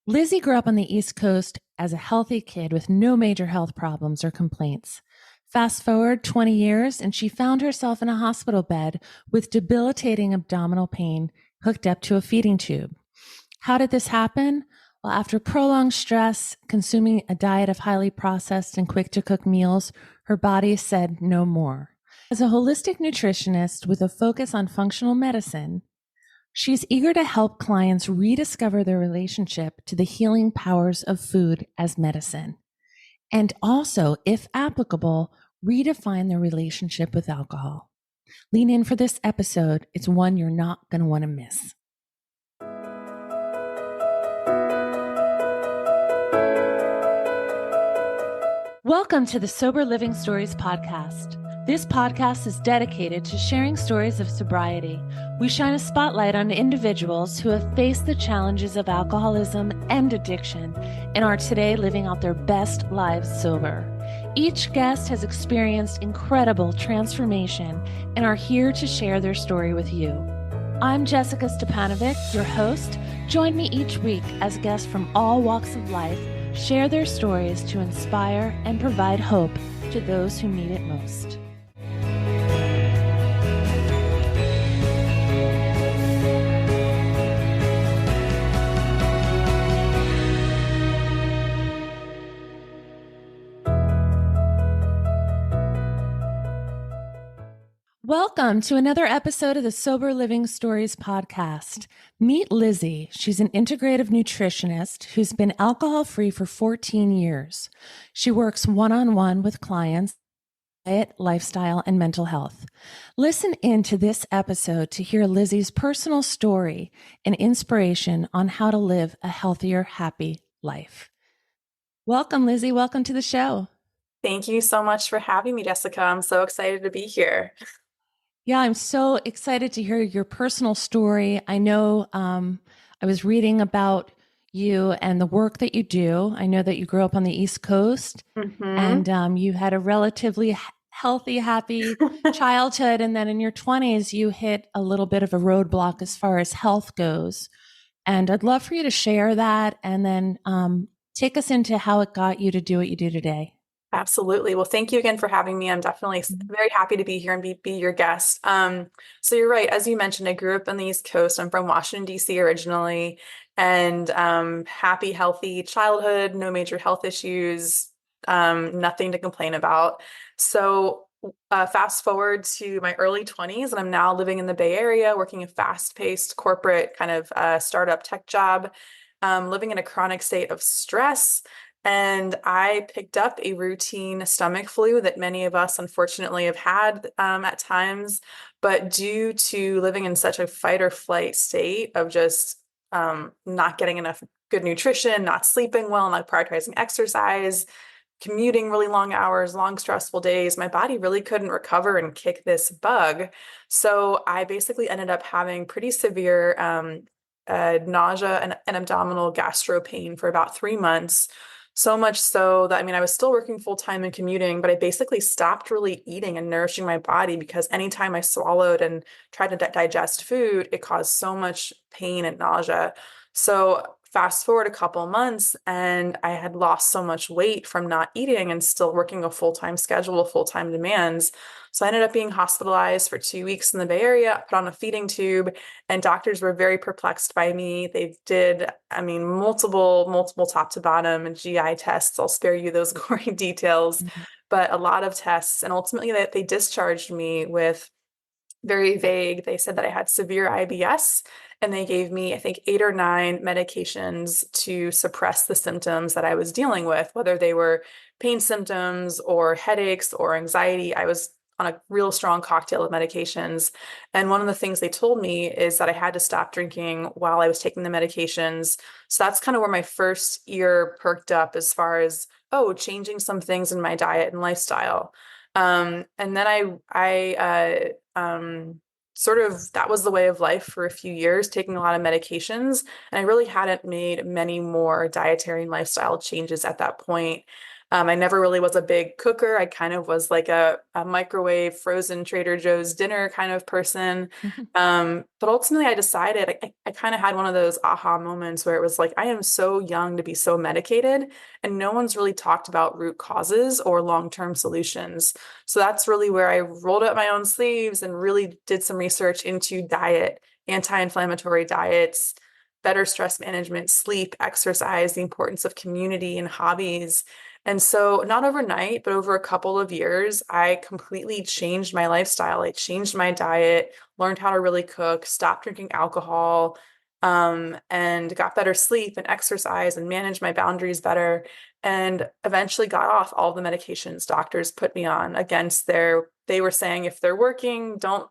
Lizzie grew up on the East Coast as a healthy kid with no major health problems or complaints. Fast forward 20 years, and she found herself in a hospital bed with debilitating abdominal pain hooked up to a feeding tube. How did this happen? Well, after prolonged stress, consuming a diet of highly processed and quick to cook meals, her body said no more. As a holistic nutritionist with a focus on functional medicine, she's eager to help clients rediscover their relationship to the healing powers of food as medicine. And also, if applicable, redefine their relationship with alcohol. Lean in for this episode. It's one you're not going to want to miss. Welcome to the Sober Living Stories podcast. This podcast is dedicated to sharing stories of sobriety. We shine a spotlight on individuals who have faced the challenges of alcoholism and addiction and are today living out their best lives sober. Each guest has experienced incredible transformation and are here to share their story with you. I'm Jessica Stipanovic, your host. Join me each week as guests from all walks of life share their stories to inspire and provide hope to those who need it most. Welcome to another episode of the Sober Living Stories podcast. Meet Lizzie. She's an integrative nutritionist who's been alcohol-free for 14 years. She works one-on-one with clients, diet, lifestyle, and mental health. Listen in to this episode to hear Lizzie's personal story and inspiration on how to live a healthier, happy life. Welcome, Lizzie. Welcome to the show. Thank you so much for having me, Jessica. I'm so excited to be here. Yeah, I'm so excited to hear your personal story. I know I was reading about you and the work that you do. I know that you grew up on the East Coast and you had a relatively healthy, happy childhood. And then in your 20s, you hit a little bit of a roadblock as far as health goes. And I'd love for you to share that and then take us into how it got you to do what you do today. Absolutely. Well, thank you again for having me. I'm definitely very happy to be here and be your guest. So you're right. As you mentioned, I grew up on the East Coast. I'm from Washington, D.C. originally, and happy, healthy childhood, no major health issues, nothing to complain about. So fast forward to my early 20s, and I'm now living in the Bay Area, working a fast-paced corporate kind of startup tech job, living in a chronic state of stress. And I picked up a routine stomach flu that many of us unfortunately have had at times, but due to living in such a fight or flight state of just not getting enough good nutrition, not sleeping well, not prioritizing exercise, commuting really long hours, long stressful days, my body really couldn't recover and kick this bug. So I basically ended up having pretty severe nausea and abdominal gastro pain for about 3 months. So much so that, I was still working full time and commuting, but I basically stopped really eating and nourishing my body because anytime I swallowed and tried to digest food, it caused so much pain and nausea. So fast forward a couple months, and I had lost so much weight from not eating and still working a full-time schedule, full-time demands. So I ended up being hospitalized for 2 weeks in the Bay Area, put on a feeding tube, and doctors were very perplexed by me. They did, multiple top to bottom and GI tests. I'll spare you those gory details, but a lot of tests. And ultimately they discharged me with very vague. They said that I had severe IBS, and they gave me, I think, 8 or 9 medications to suppress the symptoms that I was dealing with, whether they were pain symptoms or headaches or anxiety. I was on a real strong cocktail of medications. And one of the things they told me is that I had to stop drinking while I was taking the medications. So that's kind of where my first ear perked up as far as, changing some things in my diet and lifestyle. And then sort of, that was the way of life for a few years, taking a lot of medications. And I really hadn't made many more dietary and lifestyle changes at that point. I never really was a big cooker. I kind of was like a microwave frozen Trader Joe's dinner kind of person. But ultimately I decided I kind of had one of those aha moments where it was like, I am so young to be so medicated, and no one's really talked about root causes or long-term solutions. So that's really where I rolled up my own sleeves and really did some research into diet, anti-inflammatory diets, better stress management, sleep, exercise, the importance of community and hobbies. And so, not overnight, but over a couple of years, I completely changed my lifestyle. I changed my diet, learned how to really cook, stopped drinking alcohol, and got better sleep and exercise and managed my boundaries better. And eventually got off all the medications doctors put me on against they were saying if they're working, don't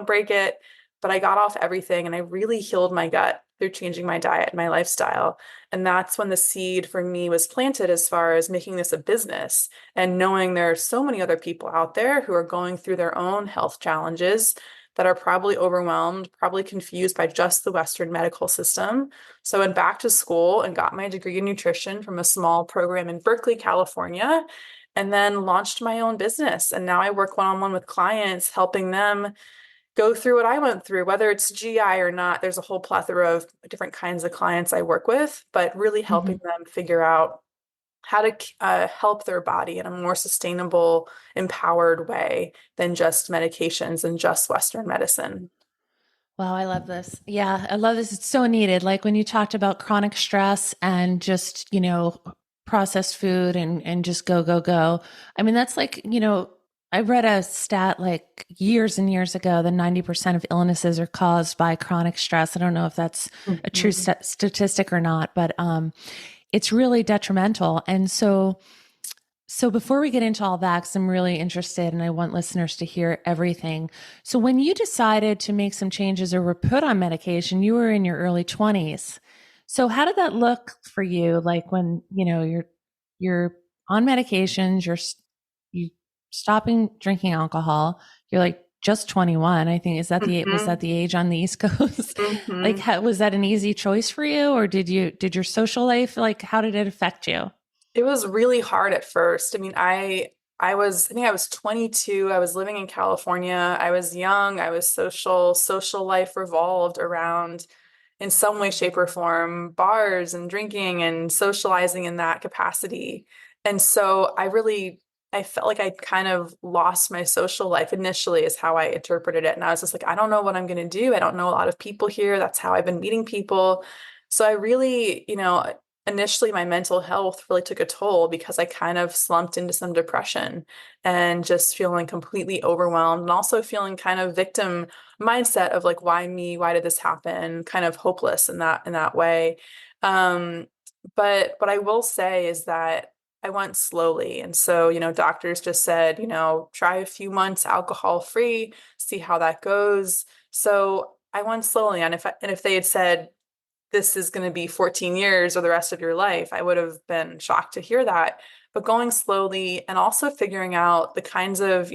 break it. But I got off everything and I really healed my gut through changing my diet and my lifestyle. And that's when the seed for me was planted as far as making this a business and knowing there are so many other people out there who are going through their own health challenges that are probably overwhelmed, probably confused by just the Western medical system. So I went back to school and got my degree in nutrition from a small program in Berkeley, California, and then launched my own business. And now I work one-on-one with clients, helping them go through what I went through, whether it's GI or not. There's a whole plethora of different kinds of clients I work with, but really helping them figure out how to help their body in a more sustainable, empowered way than just medications and just Western medicine. Wow, I love this. Yeah, I love this. It's so needed. Like when you talked about chronic stress and just, processed food and just go, go, go. I mean, that's like, I read a stat like years and years ago that 90% of illnesses are caused by chronic stress. I don't know if that's a true Mhm. statistic or not, but it's really detrimental. And so before we get into all that, because I'm really interested and I want listeners to hear everything. So when you decided to make some changes or were put on medication, you were in your early 20s. So how did that look for you? Like when, you're on medications, you stopping drinking alcohol, you're like just 21. I think was that Mhm. the age on the East Coast? Like Mhm. was that an easy choice for you, or did your social life, like how did it affect you? It was really hard at first. I mean, I think I was 22. I was living in California. I was young. I was social. Social life revolved around, in some way, shape, or form, bars and drinking and socializing in that capacity. And so I felt like I kind of lost my social life initially, is how I interpreted it. And I was just like, I don't know what I'm going to do. I don't know a lot of people here. That's how I've been meeting people. So I really, initially my mental health really took a toll because I kind of slumped into some depression and just feeling completely overwhelmed and also feeling kind of victim mindset of like, why me? Why did this happen? Kind of hopeless in that way. Um, but what I will say is that I went slowly. And so, doctors just said, try a few months alcohol free, see how that goes. So I went slowly. And if they had said, this is going to be 14 years or the rest of your life, I would have been shocked to hear that. But going slowly and also figuring out the kinds of,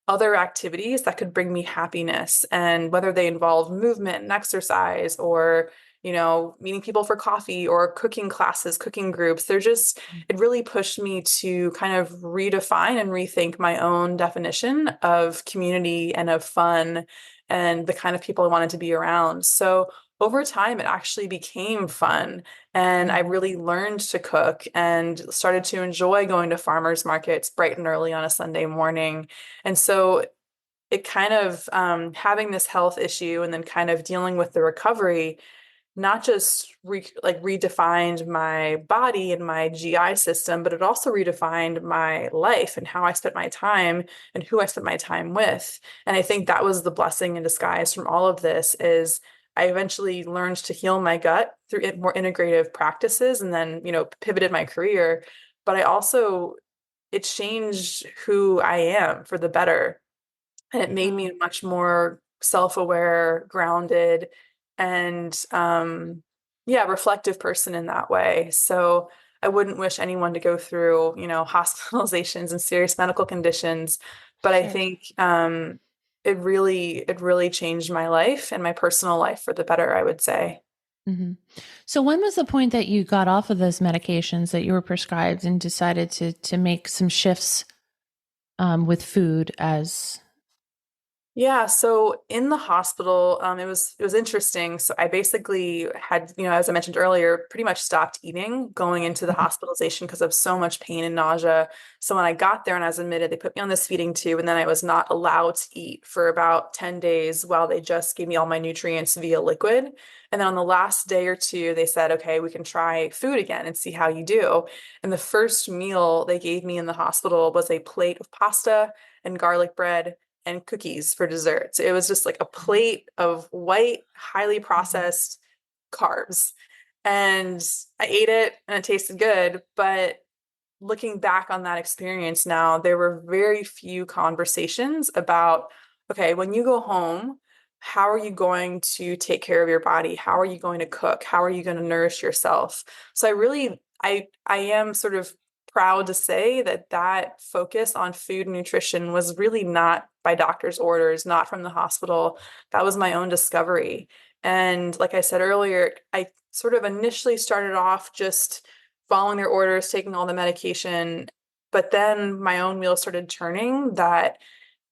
other activities that could bring me happiness, and whether they involve movement and exercise or, meeting people for coffee or cooking classes, cooking groups. It really pushed me to kind of redefine and rethink my own definition of community and of fun and the kind of people I wanted to be around. So over time, it actually became fun. And I really learned to cook and started to enjoy going to farmers markets bright and early on a Sunday morning. And so it kind of, having this health issue and then kind of dealing with the recovery, not just redefined my body and my GI system, but it also redefined my life and how I spent my time and who I spent my time with. And I think that was the blessing in disguise from all of this is I eventually learned to heal my gut through more integrative practices and then, pivoted my career. But it changed who I am for the better. And it made me Wow. a much more self-aware, grounded, and yeah, reflective person in that way. So I wouldn't wish anyone to go through, hospitalizations and serious medical conditions, but I Sure. think it really changed my life and my personal life for the better, I would say. Hmm. So when was the point that you got off of those medications that you were prescribed and decided to make some shifts with food as Yeah, so in the hospital, it was interesting. So I basically had, as I mentioned earlier, pretty much stopped eating going into the hospitalization because of so much pain and nausea. So when I got there and I was admitted, they put me on this feeding tube, and then I was not allowed to eat for about 10 days while they just gave me all my nutrients via liquid. And then on the last day or two, they said, okay, we can try food again and see how you do. And the first meal they gave me in the hospital was a plate of pasta and garlic bread and cookies for dessert. So it was just like a plate of white, highly processed carbs. And I ate it and it tasted good, but looking back on that experience now, there were very few conversations about, okay, when you go home, how are you going to take care of your body? How are you going to cook? How are you going to nourish yourself? So I am sort of proud to say that that focus on food and nutrition was really not by doctor's orders, not from the hospital. That was my own discovery. And like I said earlier, I sort of initially started off just following their orders, taking all the medication. But then my own wheels started turning that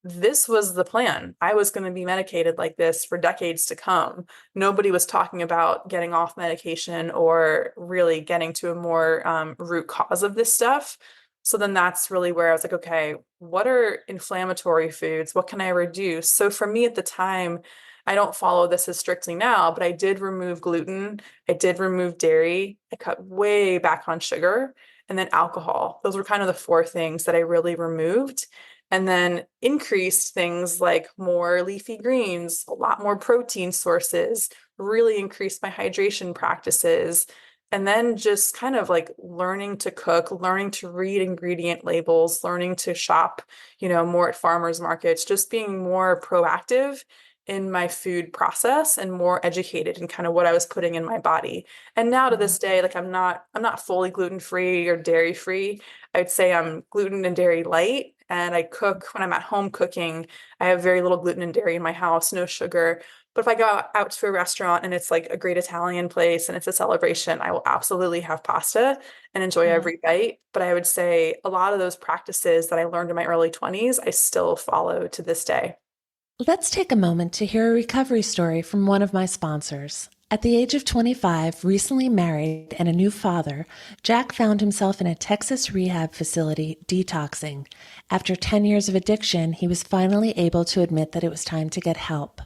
this was the plan. I was going to be medicated like this for decades to come. Nobody was talking about getting off medication or really getting to a more root cause of this stuff. So then that's really where I was like, okay, what are inflammatory foods? What can I reduce? So for me at the time, I don't follow this as strictly now, but I did remove gluten. I did remove dairy. I cut way back on sugar and then alcohol. Those were kind of the four things that I really removed and then increased things like more leafy greens, a lot more protein sources, really increased my hydration practices, and then just kind of like learning to cook, learning to read ingredient labels, learning to shop, more at farmers markets, just being more proactive in my food process and more educated in kind of what I was putting in my body. And now to Mhm. this day, like I'm not fully gluten-free or dairy-free. I'd say I'm gluten and dairy light. And I cook when I'm at home cooking. I have very little gluten and dairy in my house, no sugar. But if I go out to a restaurant and it's like a great Italian place and it's a celebration, I will absolutely have pasta and enjoy Yeah. every bite. But I would say a lot of those practices that I learned in my early 20s, I still follow to this day. Let's take a moment to hear a recovery story from one of my sponsors. At the age of 25, recently married and a new father, Jack found himself in a Texas rehab facility detoxing. After 10 years of addiction, he was finally able to admit that it was time to get help.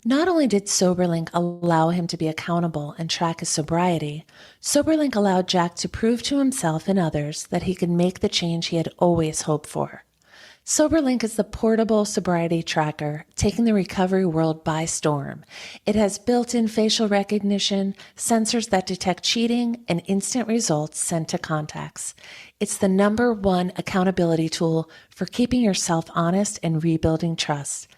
Not only did SoberLink allow him to be accountable and track his sobriety, SoberLink allowed Jack to prove to himself and others that he could make the change he had always hoped for. SoberLink is the portable sobriety tracker taking the recovery world by storm. It has built-in facial recognition, sensors that detect cheating, and instant results sent to contacts. It's the number one accountability tool for keeping yourself honest and rebuilding trust.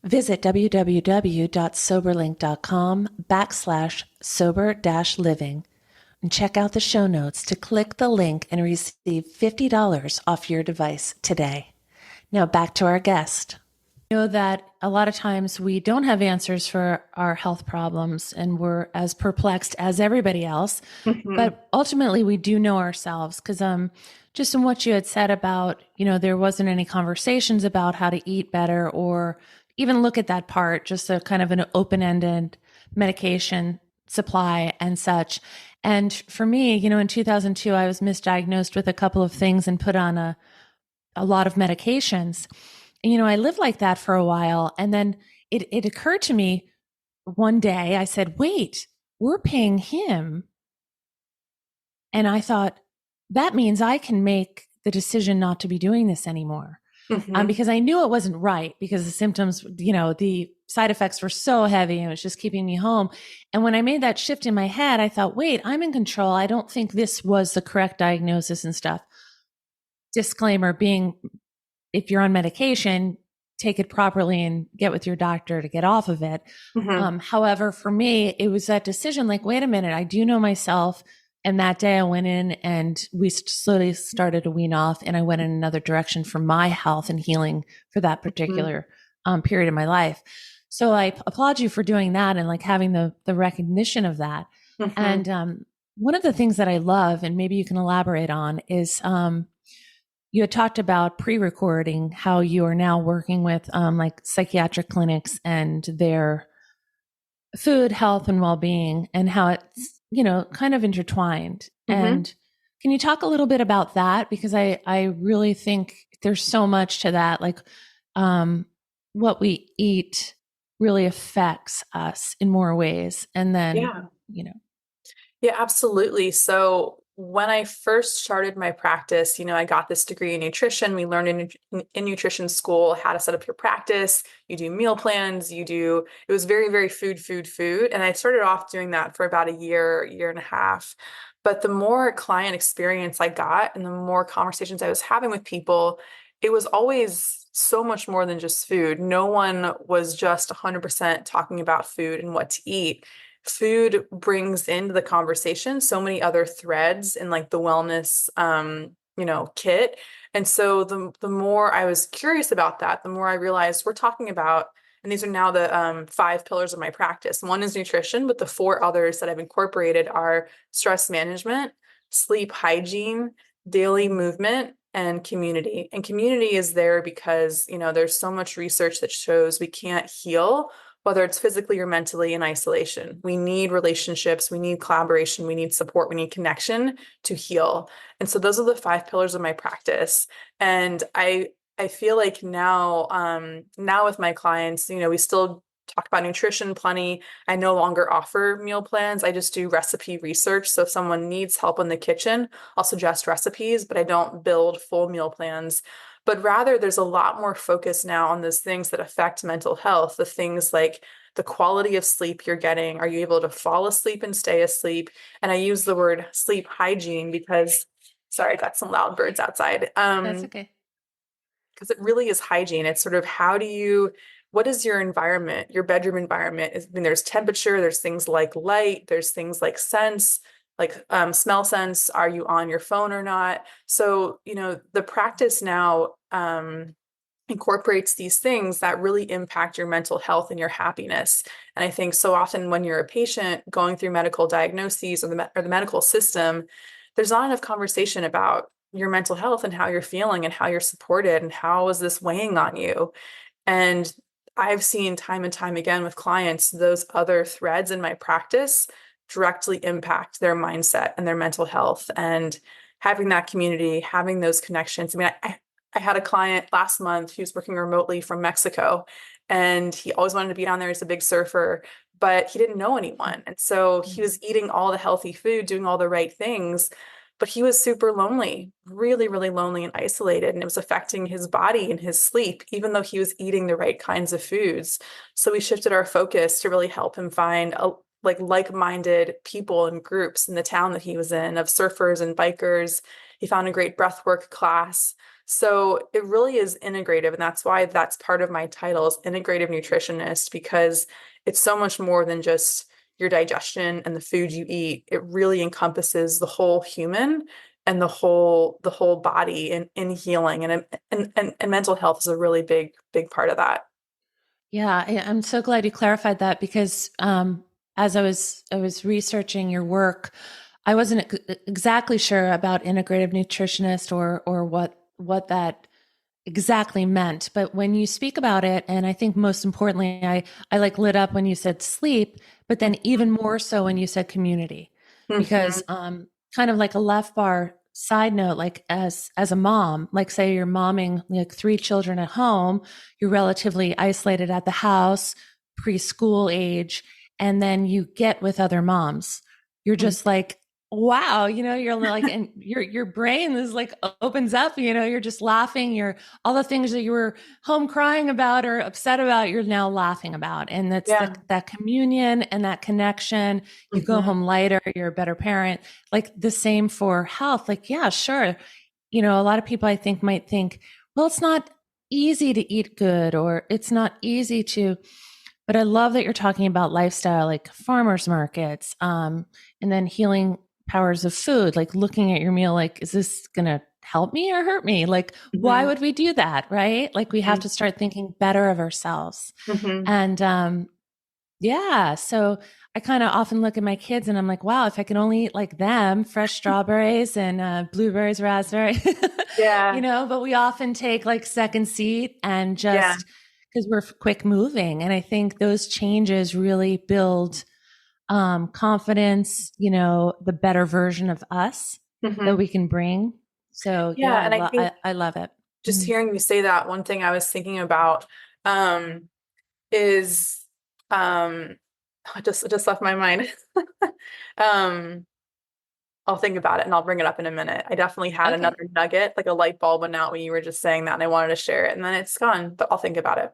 Visit www.soberlink.com/sober-living and check out the show notes to click the link and receive $50 off your device today. Now back to our guest. I know that a lot of times we don't have answers for our health problems and we're as perplexed as everybody else. Mhm. But ultimately we do know ourselves because just in what you had said about, there wasn't any conversations about how to eat better or even look at that part, just a kind of an open-ended medication supply and such. And for me, in 2002, I was misdiagnosed with a couple of things and put on a lot of medications. And, I lived like that for a while. And then it occurred to me one day, I said, wait, we're paying him. And I thought, that means I can make the decision not to be doing this anymore. Mhm. Because I knew it wasn't right because the symptoms, the side effects were so heavy and it was just keeping me home. And when I made that shift in my head, I thought, wait, I'm in control. I don't think this was the correct diagnosis and stuff. Disclaimer being if you're on medication, take it properly and get with your doctor to get off of it. Mhm. However, for me, it was that decision like, wait a minute, I do know myself. And that day I went in and we slowly started to wean off and I went in another direction for my health and healing for that Mhm. particular period of my life. So I applaud you for doing that and like having the recognition of that. Hmm. And one of the things that I love, and maybe you can elaborate on, is you had talked about pre-recording how you are now working with like psychiatric clinics and their food, health, and well-being, and how it's kind of intertwined. Hmm. And can you talk a little bit about that? Because I really think there's so much to that. Like um, what we eat really affects us in more ways, and then Yeah. you know. Yeah, absolutely. So when I first started my practice, I got this degree in nutrition. We learned in nutrition school how to set up your practice. You do meal plans, it was very, very food, food, food. And I started off doing that for about a year, year and a half. But the more client experience I got and the more conversations I was having with people, it was always so much more than just food. No one was just 100% talking about food and what to eat. Food brings into the conversation so many other threads in like the wellness kit. And so the more I was curious about that, the more I realized we're talking about, and these are now the five pillars of my practice. One is nutrition, but the four others that I've incorporated are stress management, sleep hygiene, daily movement, and community. And community is there because, there's so much research that shows we can't heal, whether it's physically or mentally, in isolation. We need relationships, we need collaboration, we need support, we need connection to heal. And so those are the five pillars of my practice. And I feel like now with my clients, we still talk about nutrition plenty. I no longer offer meal plans. I just do recipe research. So if someone needs help in the kitchen, I'll suggest recipes, but I don't build full meal plans. But rather, there's a lot more focus now on those things that affect mental health, the things like the quality of sleep you're getting. Are you able to fall asleep and stay asleep? And I use the word sleep hygiene because, sorry, I got some loud birds outside. That's okay. Because it really is hygiene. It's sort of what is your environment, your bedroom environment? There's temperature, there's things like light, there's things like sense, like smell sense. Are you on your phone or not? So, the practice now incorporates these things that really impact your mental health and your happiness. And I think so often when you're a patient going through medical diagnoses or the medical system, there's not enough conversation about your mental health and how you're feeling and how you're supported and how is this weighing on you. And I've seen time and time again with clients, those other threads in my practice directly impact their mindset and their mental health. And having that community, having those connections. I had a client last month who's working remotely from Mexico, and he always wanted to be down there. He's a big surfer, but he didn't know anyone. And so he was eating all the healthy food, doing all the right things, but he was super lonely, really, really lonely and isolated. And it was affecting his body and his sleep, even though he was eating the right kinds of foods. So we shifted our focus to really help him find like-minded people and groups in the town that he was in, of surfers and bikers. He found a great breathwork class. So it really is integrative. And that's why that's part of my title is Integrative Nutritionist, because it's so much more than just your digestion and the food you eat. It really encompasses the whole human and the whole body in healing. And mental health is a really big, big part of that. Yeah, I'm so glad you clarified that because as I was researching your work, I wasn't exactly sure about integrative nutritionist or what that exactly meant. But when you speak about it, and I think most importantly, I like lit up when you said sleep, but then even more so when you said community, because Mhm. kind of like a left bar side note, like as a mom, like say you're momming like three children at home, you're relatively isolated at the house, preschool age, and then you get with other moms. You're just like, wow, you're like, and your brain is like opens up, you're just laughing. You're all the things that you were home crying about or upset about, you're now laughing about. And that's Yeah. that communion and that connection. You go Mhm. home lighter, you're a better parent. Like the same for health. Like, yeah, sure. A lot of people I think might think, well, it's not easy to eat good or it's not easy to, but I love that you're talking about lifestyle, like farmers markets, and then healing powers of food, like looking at your meal, like, is this going to help me or hurt me? Like, why Mhm. would we do that? Right? Like, we have Mhm. to start thinking better of ourselves. Mhm. And yeah, so I kind of often look at my kids and I'm like, wow, if I could only eat like them, fresh strawberries and blueberries, raspberry, Yeah. but we often take like second seat and Yeah. just because we're quick moving. And I think those changes really build confidence, the better version of us that Mhm. we can bring. So yeah, Yeah. And I think I love it. just Mm. hearing you say that, one thing I was thinking about um, is it just left my mind. Um, I'll think about it and I'll bring it up in a minute. I definitely had Okay. another nugget, like a light bulb went out when you were just saying that, and I wanted to share it, and then it's gone, but I'll think about it.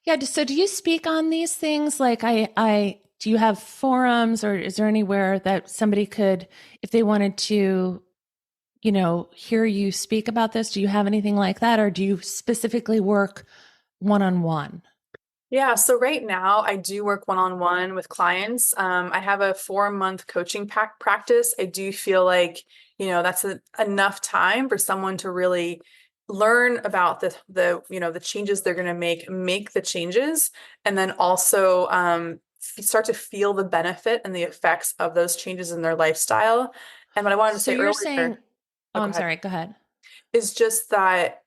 Yeah. So do you speak on these things? Like do you have forums or is there anywhere that somebody could, if they wanted to, hear you speak about this, do you have anything like that? Or do you specifically work one-on-one? Yeah, so right now I do work one-on-one with clients. I have a 4-month coaching practice. I do feel like, that's enough time for someone to really learn about the changes they're going to make the changes, and then also start to feel the benefit and the effects of those changes in their lifestyle. And what I wanted to So say you're earlier, saying, oh, oh, go I'm ahead, sorry, go ahead. is just that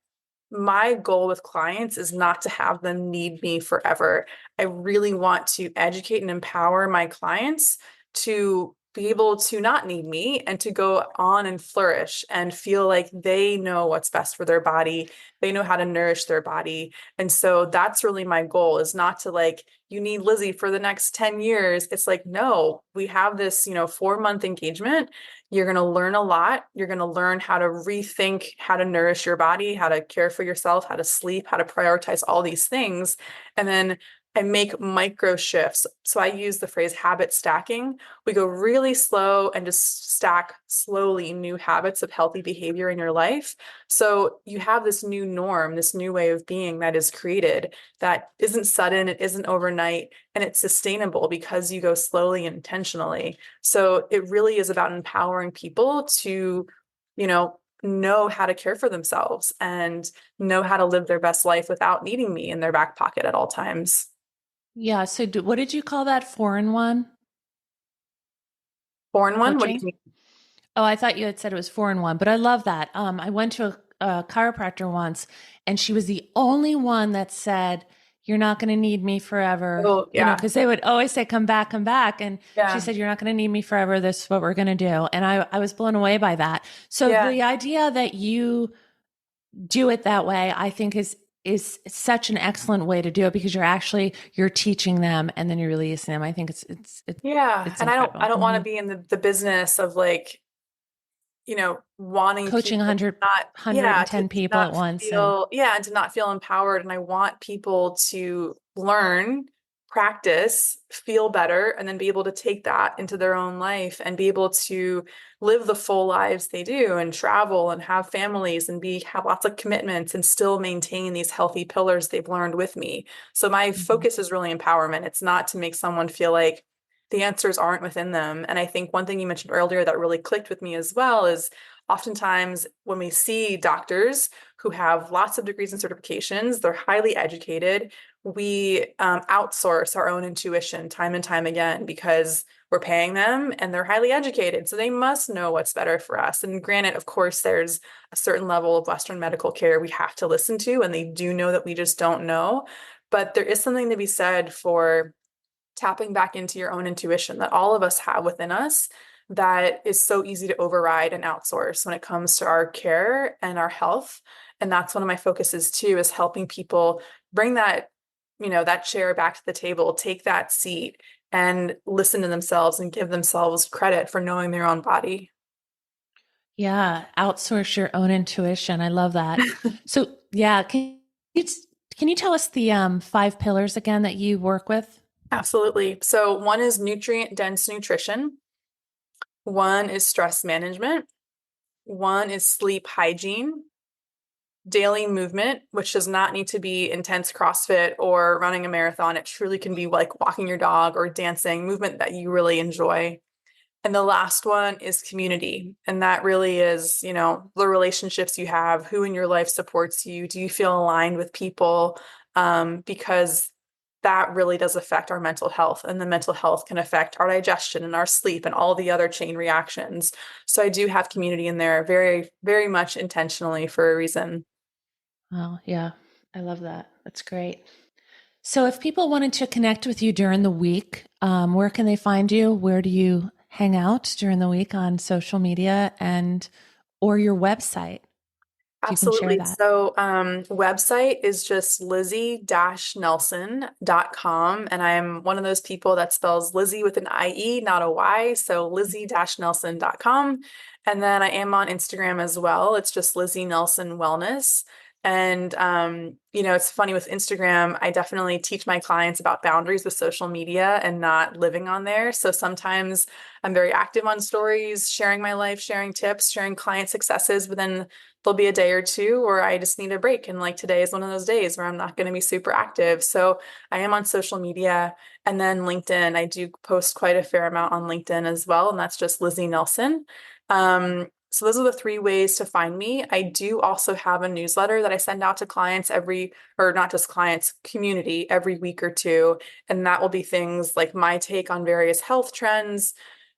my goal with clients is not to have them need me forever. I really want to educate and empower my clients to be able to not need me and to go on and flourish and feel like they know what's best for their body. They know how to nourish their body. And so that's really my goal, is not to like, you need Lizzie for the next 10 years. It's like, no, we have this, 4-month engagement. You're going to learn a lot. You're going to learn how to rethink how to nourish your body, how to care for yourself, how to sleep, how to prioritize all these things. And then I make micro shifts. So I use the phrase habit stacking. We go really slow and just stack slowly new habits of healthy behavior in your life. So you have this new norm, this new way of being that is created, that isn't sudden, it isn't overnight, and it's sustainable because you go slowly and intentionally. So it really is about empowering people to, know how to care for themselves and know how to live their best life without needing me in their back pocket at all times. Yeah. So what did you call that? 4-in-1 Born one, what do you coaching? mean? Oh, I thought you had said it was 4-in-1, but I love that. I went to a chiropractor once and she was the only one that said, you're not going to need me forever, Oh, yeah. because they would always say, come back, come back. And she Yeah. said, you're not going to need me forever. This is what we're going to do. And I was blown away by that. So Yeah. the idea that you do it that way, I think is such an excellent way to do it because you're teaching them and then you're releasing them. I think Yeah. it's And I don't I incredible. don't want to Mhm. be in the business of like, wanting Coaching people to 100, not, yeah, to 110 people at not once. And feel, yeah, and to not feel empowered. And I want people to learn, practice, feel better, and then be able to take that into their own life and be able to live the full lives they do and travel and have families and have lots of commitments and still maintain these healthy pillars they've learned with me. So my Mhm. focus is really empowerment. It's not to make someone feel like the answers aren't within them. And I think one thing you mentioned earlier that really clicked with me as well is oftentimes when we see doctors who have lots of degrees and certifications, they're highly educated, we outsource our own intuition time and time again because we're paying them and they're highly educated. So they must know what's better for us. And granted, of course, there's a certain level of Western medical care we have to listen to, and they do know that we just don't know. But there is something to be said for tapping back into your own intuition that all of us have within us that is so easy to override and outsource when it comes to our care and our health. And that's one of my focuses too, is helping people bring that chair back to the table, take that seat and listen to themselves and give themselves credit for knowing their own body. Yeah, outsource your own intuition. I love that. So, yeah, you can you tell us the 5 pillars again that you work with? Absolutely. So one is nutrient dense nutrition. One is stress management. One is sleep hygiene. Daily movement, which does not need to be intense CrossFit or running a marathon. It truly can be like walking your dog or dancing, movement that you really enjoy. And the last one is community. And that really is, the relationships you have, who in your life supports you. Do you feel aligned with people? Because that really does affect our mental health, and the mental health can affect our digestion and our sleep and all the other chain reactions. So I do have community in there very, very much intentionally for a reason. Oh, yeah. I love that. That's great. So if people wanted to connect with you during the week, where can they find you? Where do you hang out during the week on social media or your website? If you can share Absolutely. that. So, website is just lizzie-nelson.com. And I'm one of those people that spells Lizzie with an IE, not a Y. So lizzie-nelson.com. And then I am on Instagram as well. It's just Lizzie Nelson Wellness. And, it's funny with Instagram, I definitely teach my clients about boundaries with social media and not living on there. So sometimes I'm very active on stories, sharing my life, sharing tips, sharing client successes, but then there'll be a day or two where I just need a break. And like today is one of those days where I'm not going to be super active. So I am on social media, and then LinkedIn. I do post quite a fair amount on LinkedIn as well. And that's just Lizzie Nelson. So those are the three ways to find me. I do also have a newsletter that I send out to clients or not just clients, community every week or two. And that will be things like my take on various health trends,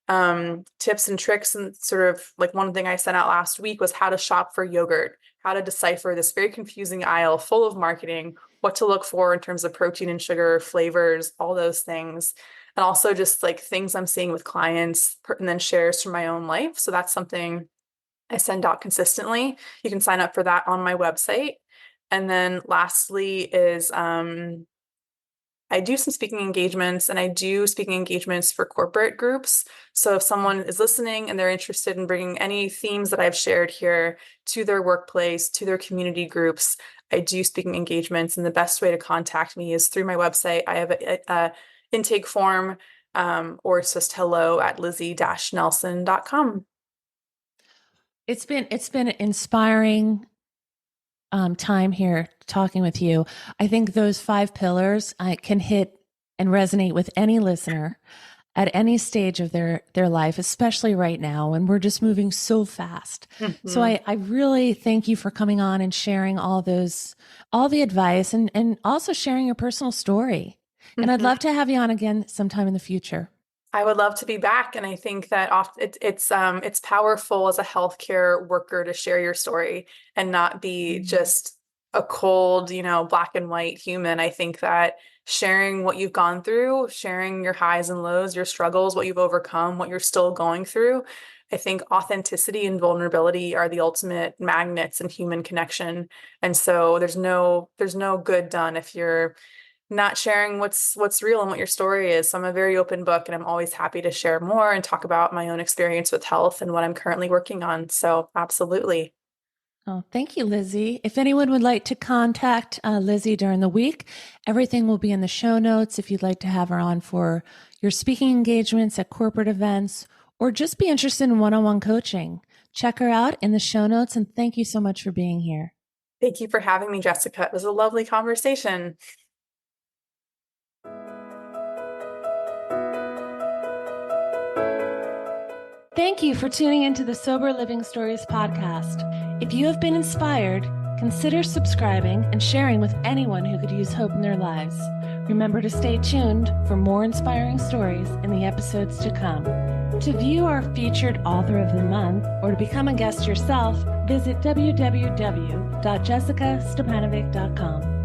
tips and tricks. And sort of like one thing I sent out last week was how to shop for yogurt, how to decipher this very confusing aisle full of marketing, what to look for in terms of protein and sugar, flavors, all those things. And also just like things I'm seeing with clients, and then shares from my own life. So that's something I send out consistently. You can sign up for that on my website. And then lastly is I do some speaking engagements, and I do speaking engagements for corporate groups. So if someone is listening and they're interested in bringing any themes that I've shared here to their workplace, to their community groups, I do speaking engagements. And the best way to contact me is through my website. I have a intake form, or it's just hello@lizzie-nelson.com. It's been an inspiring time here talking with you. I think those 5 pillars can hit and resonate with any listener at any stage of their life, especially right now when we're just moving so fast. Mm-hmm. So I really thank you for coming on and sharing all the advice, and also sharing your personal story. Mm-hmm. And I'd love to have you on again sometime in the future. I would love to be back. And I think that it's powerful as a healthcare worker to share your story and not be just a cold, black and white human. I think that sharing what you've gone through, sharing your highs and lows, your struggles, what you've overcome, what you're still going through, I think authenticity and vulnerability are the ultimate magnets in human connection. And so there's no good done if you're not sharing what's real and what your story is. So I'm a very open book, and I'm always happy to share more and talk about my own experience with health and what I'm currently working on. So absolutely. Oh, thank you, Lizzie. If anyone would like to contact Lizzie during the week, everything will be in the show notes. If you'd like to have her on for your speaking engagements at corporate events, or just be interested in one-on-one coaching, check her out in the show notes. And thank you so much for being here. Thank you for having me, Jessica. It was a lovely conversation. Thank you for tuning into the Sober Living Stories podcast. If you have been inspired, consider subscribing and sharing with anyone who could use hope in their lives. Remember to stay tuned for more inspiring stories in the episodes to come. To view our featured author of the month or to become a guest yourself, visit www.jessicastipanovic.com.